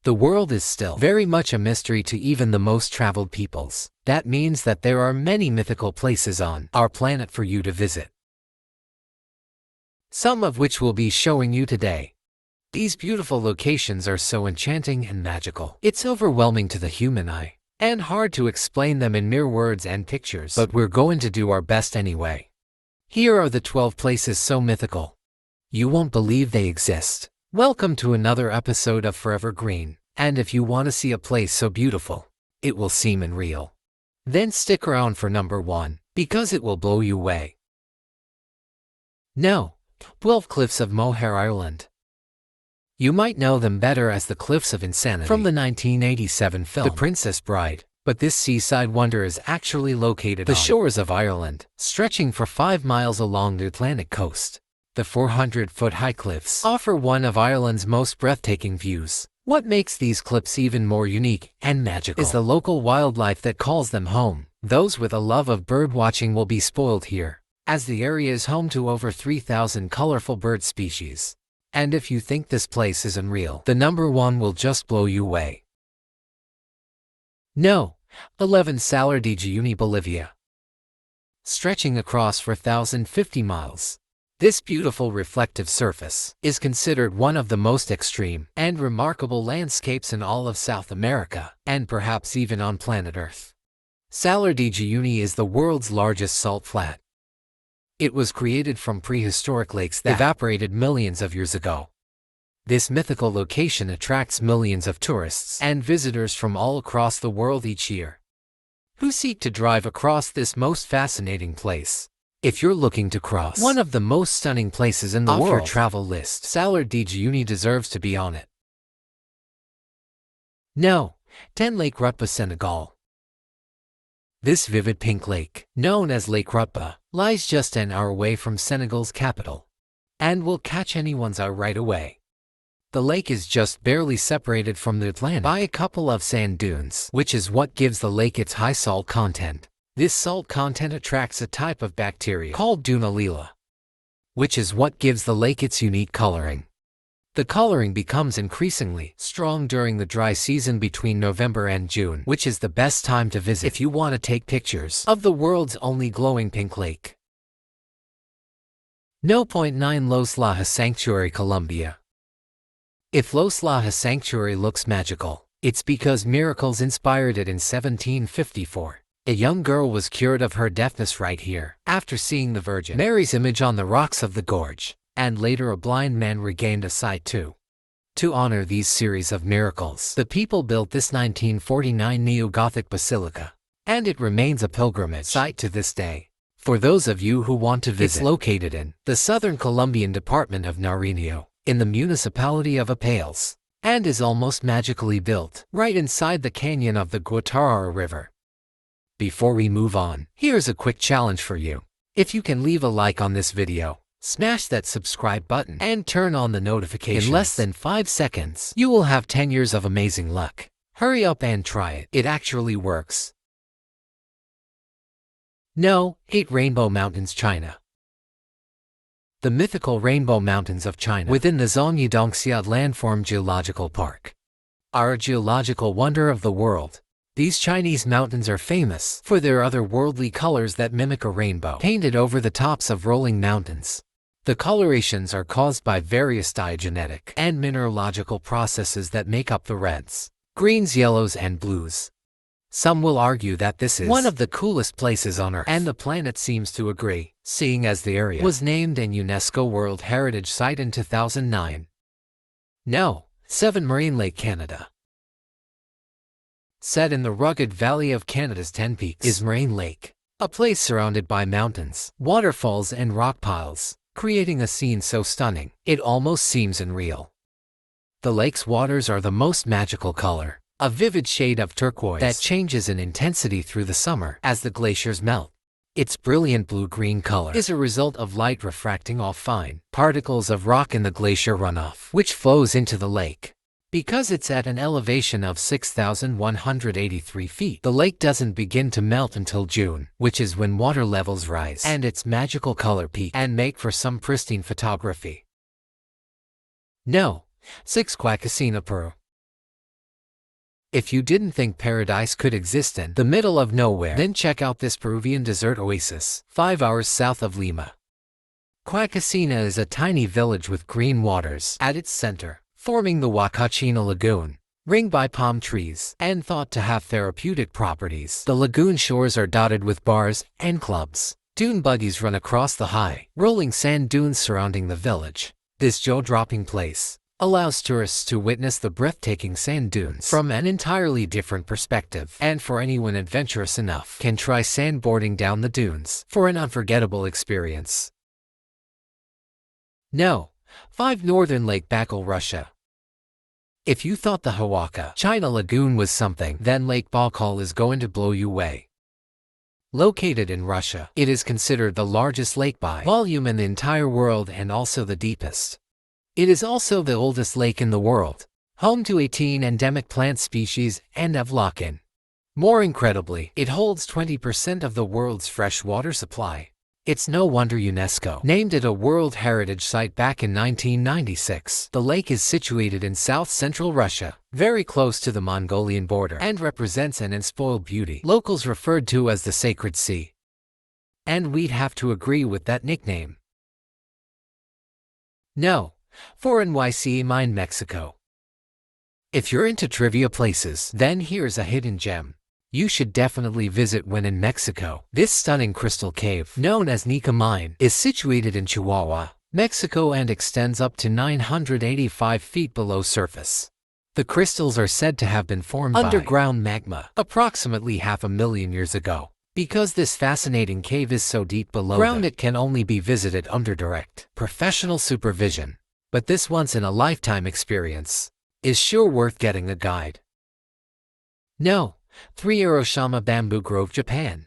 The world is still very much a mystery to even the most traveled peoples. That means that there are many mythical places on our planet for you to visit, some of which we'll be showing you today. These beautiful locations are so enchanting and magical. It's overwhelming to the human eye, and hard to explain them in mere words and pictures, but we're going to do our best anyway. Here are the 12 places so mythical you won't believe they exist. Welcome to another episode of Forever Green, and if you want to see a place so beautiful, it will seem unreal, then stick around for number 1, because it will blow you away. No. 12 Cliffs of Moher, Ireland. You might know them better as the Cliffs of Insanity from the 1987 film The Princess Bride, but this seaside wonder is actually located on the shores of Ireland, stretching for 5 miles along the Atlantic coast. The 400-foot-high cliffs offer one of Ireland's most breathtaking views. What makes these cliffs even more unique and magical is the local wildlife that calls them home. Those with a love of birdwatching will be spoiled here, as the area is home to over 3,000 colorful bird species. And if you think this place is unreal, the number 1 will just blow you away. No. 11 Salar de Uyuni, Bolivia. Stretching across 4,050 miles, this beautiful reflective surface is considered one of the most extreme and remarkable landscapes in all of South America, and perhaps even on planet Earth. Salar de Uyuni is the world's largest salt flat. It was created from prehistoric lakes that evaporated millions of years ago. This mythical location attracts millions of tourists and visitors from all across the world each year, who seek to drive across this most fascinating place. If you're looking to cross one of the most stunning places in the world, your travel list, Salar de Uyuni deserves to be on it. No. 10 Lake Rutba, Senegal. This vivid pink lake, known as Lake Rutba, lies just an hour away from Senegal's capital, and will catch anyone's eye right away. The lake is just barely separated from the Atlantic by a couple of sand dunes, which is what gives the lake its high salt content. This salt content attracts a type of bacteria called Dunaliella, which is what gives the lake its unique coloring. The coloring becomes increasingly strong during the dry season between November and June, which is the best time to visit if you want to take pictures of the world's only glowing pink lake. No. 9 Los Lajas Sanctuary, Colombia. If Los Lajas Sanctuary looks magical, it's because miracles inspired it in 1754. A young girl was cured of her deafness right here, after seeing the Virgin Mary's image on the rocks of the gorge. And later a blind man regained a sight too. To honor these series of miracles, the people built this 1949 neo-Gothic basilica, and it remains a pilgrimage site to this day. For those of you who want to visit, it's located in the southern Colombian department of Nariño, in the municipality of Apales, and is almost magically built right inside the canyon of the Guatarara River. Before we move on, here's a quick challenge for you. If you can leave a like on this video, smash that subscribe button and turn on the notifications. In less than 5 seconds, you will have 10 years of amazing luck. Hurry up and try it. It actually works. No. 8 Rainbow Mountains, China. The mythical Rainbow Mountains of China within the Zhongyedongxia Landform Geological Park are a geological wonder of the world. These Chinese mountains are famous for their otherworldly colors that mimic a rainbow painted over the tops of rolling mountains. The colorations are caused by various diagenetic and mineralogical processes that make up the reds, greens, yellows, and blues. Some will argue that this is one of the coolest places on Earth, and the planet seems to agree, seeing as the area was named an UNESCO World Heritage Site in 2009. No. 7 Moraine Lake, Canada. Set in the rugged valley of Canada's 10 Peaks is Moraine Lake, a place surrounded by mountains, waterfalls, and rock piles, creating a scene so stunning, it almost seems unreal. The lake's waters are the most magical color, a vivid shade of turquoise that changes in intensity through the summer as the glaciers melt. Its brilliant blue-green color is a result of light refracting off fine particles of rock in the glacier runoff, which flows into the lake. Because it's at an elevation of 6,183 feet, the lake doesn't begin to melt until June, which is when water levels rise and its magical color peak and make for some pristine photography. No. 6 Quaquecina, Peru. If you didn't think paradise could exist in the middle of nowhere, then check out this Peruvian desert oasis, 5 hours south of Lima. Quacasina is a tiny village with green waters at its center, forming the Huacachina Lagoon, ringed by palm trees and thought to have therapeutic properties. The lagoon shores are dotted with bars and clubs. Dune buggies run across the high, rolling sand dunes surrounding the village. This jaw-dropping place allows tourists to witness the breathtaking sand dunes from an entirely different perspective, and for anyone adventurous enough can try sandboarding down the dunes for an unforgettable experience. No. 5. Northern Lake Baikal, Russia. If you thought the Huacachina Lagoon was something, then Lake Baikal is going to blow you away. Located in Russia, it is considered the largest lake by volume in the entire world and also the deepest. It is also the oldest lake in the world, home to 18 endemic plant species and avlakin. More incredibly, it holds 20% of the world's fresh water supply. It's no wonder UNESCO named it a World Heritage Site back in 1996. The lake is situated in south-central Russia, very close to the Mongolian border, and represents an unspoiled beauty locals referred to as the Sacred Sea. And we'd have to agree with that nickname. No. 4. NYC, Mexico. If you're into trivia places, then here's a hidden gem you should definitely visit when in Mexico. This stunning crystal cave, known as Nica Mine, is situated in Chihuahua, Mexico and extends up to 985 feet below surface. The crystals are said to have been formed underground magma approximately 500,000 years ago. Because this fascinating cave is so deep below ground, it can only be visited under direct professional supervision. But this once-in-a-lifetime experience is sure worth getting a guide. No. 3. Hiroshima Bamboo Grove, Japan.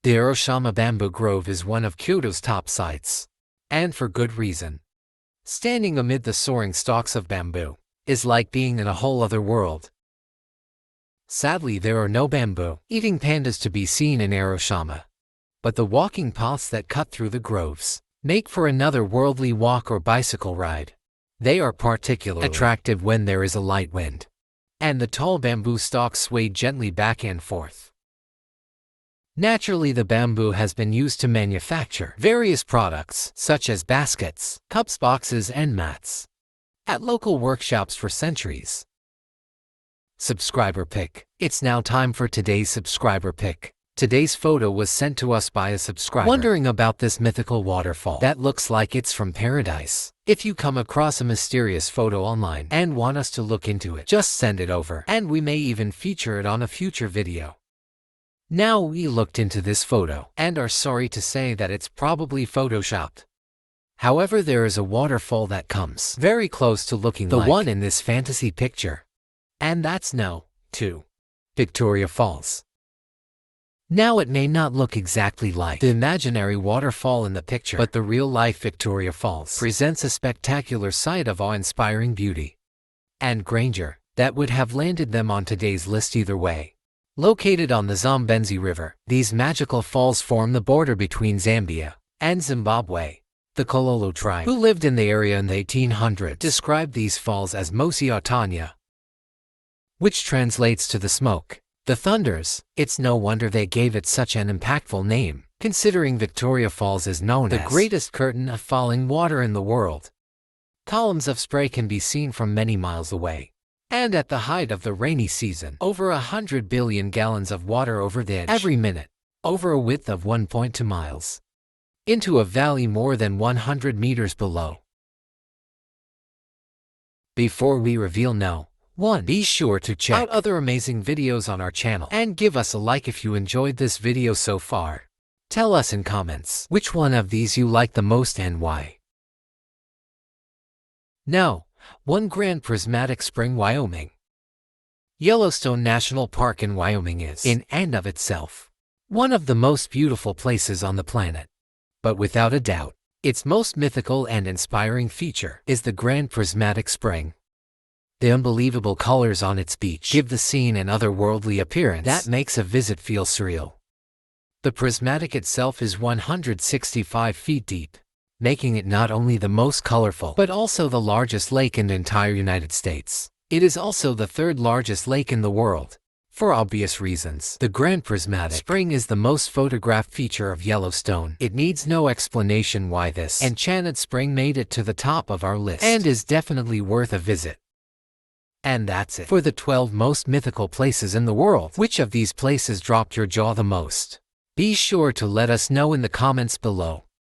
The Hiroshima Bamboo Grove is one of Kyoto's top sites, and for good reason. Standing amid the soaring stalks of bamboo is like being in a whole other world. Sadly, there are no bamboo-eating pandas to be seen in Hiroshima, but the walking paths that cut through the groves make for another worldly walk or bicycle ride. They are particularly attractive when there is a light wind, and the tall bamboo stalks sway gently back and forth. Naturally, the bamboo has been used to manufacture various products, such as baskets, cups, boxes, and mats, at local workshops for centuries. Subscriber pick. It's now time for today's subscriber pick. Today's photo was sent to us by a subscriber wondering about this mythical waterfall that looks like it's from paradise. If you come across a mysterious photo online and want us to look into it, just send it over, and we may even feature it on a future video. Now, we looked into this photo and are sorry to say that it's probably photoshopped. However, there is a waterfall that comes very close to looking like the one in this fantasy picture. And that's no. 2. Victoria Falls. Now, it may not look exactly like the imaginary waterfall in the picture, but the real-life Victoria Falls presents a spectacular sight of awe-inspiring beauty and grandeur that would have landed them on today's list either way. Located on the Zambezi River, these magical falls form the border between Zambia and Zimbabwe. The Kololo tribe, who lived in the area in the 1800s, described these falls as Mosi Otanya, which translates to the smoke, the thunders. It's no wonder they gave it such an impactful name, considering Victoria Falls is known as the greatest curtain of falling water in the world. Columns of spray can be seen from many miles away. And at the height of the rainy season, over 100 billion gallons of water over the edge every minute, over a width of 1.2 miles, into a valley more than 100 meters below. Before we reveal no. 1. Be sure to check out other amazing videos on our channel and give us a like if you enjoyed this video so far. Tell us in comments which one of these you like the most and why. No. 1. Grand Prismatic Spring, Wyoming. Yellowstone National Park in Wyoming is, in and of itself, one of the most beautiful places on the planet. But without a doubt, its most mythical and inspiring feature is the Grand Prismatic Spring. The unbelievable colors on its beach give the scene an otherworldly appearance that makes a visit feel surreal. The prismatic itself is 165 feet deep, making it not only the most colorful but also the largest lake in the entire United States. It is also the third largest lake in the world. For obvious reasons, the Grand Prismatic Spring is the most photographed feature of Yellowstone. It needs no explanation why this enchanted spring made it to the top of our list and is definitely worth a visit. And that's it for the 12 most mythical places in the world. Which of these places dropped your jaw the most? Be sure to let us know in the comments below.